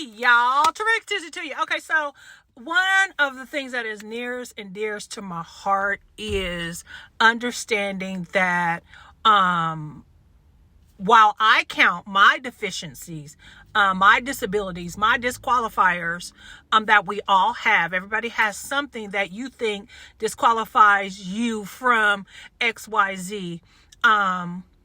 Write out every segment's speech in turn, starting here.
y'all. Terrific Tuesday to you. Okay, so one of the things that is nearest and dearest to my heart is understanding that while I count my deficiencies, my disabilities, my disqualifiers that we all have, everybody has something that you think disqualifies you from XYZ.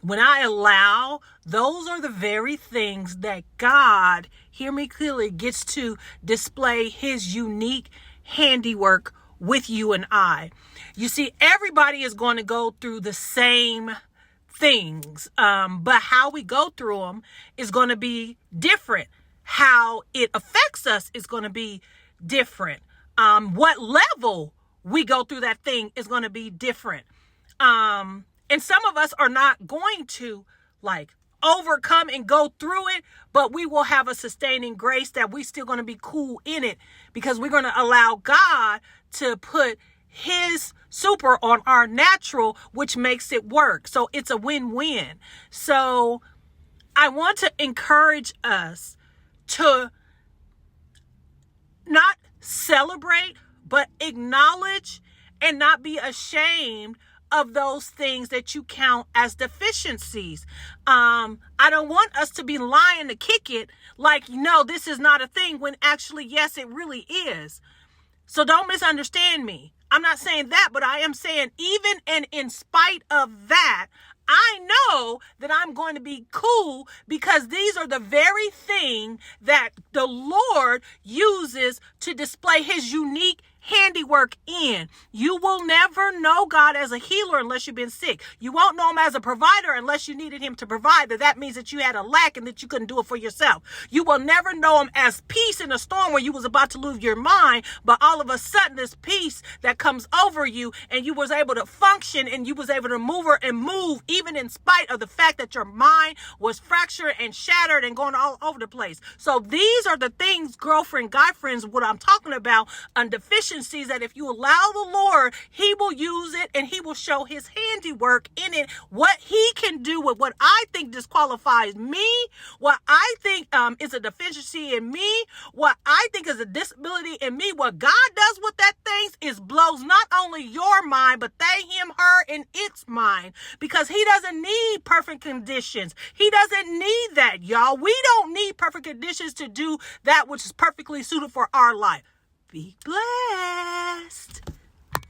When I allow, those are the very things that God, hear me clearly, gets to display his unique handiwork with you and I. You see, everybody is going to go through the same things, but how we go through them is going to be different. How it affects us is going to be different. What level we go through that thing is going to be different. And some of us are not going to overcome and go through it, but we will have a sustaining grace that we still going to be cool in it because we're going to allow God to put his super on our natural, which makes it work. So it's a win-win. So I want to encourage us to not celebrate, but acknowledge and not be ashamed of those things that you count as deficiencies. I don't want us to be lying to kick it like, no, this is not a thing, when actually, yes, it really is. So don't misunderstand me. I'm not saying that, but I am saying even and in spite of that, I know that I'm going to be cool because these are the very thing that the Lord uses to display his unique handiwork in. You will never know God as a healer unless you've been sick. You won't know him as a provider unless you needed him to provide. That means that you had a lack and that you couldn't do it for yourself. You will never know him as peace in a storm where you was about to lose your mind, but all of a sudden this peace that comes over you and you was able to function and you was able to move even in spite of the fact that your mind was fractured and shattered and going all over the place. So these are the things, girlfriend, guy friends, what I'm talking about, deficiencies that if you allow the Lord, he will use it and he will show his handiwork in it, what he can do with what I think disqualifies me, what I think is a deficiency in me, what I think is a disability in me. What God does with that things is blows not only your mind, but they, him, her, and its mind, because he doesn't need perfect conditions. He doesn't need that, y'all. We don't need perfect conditions to do that which is perfectly suited for our life. Be blessed.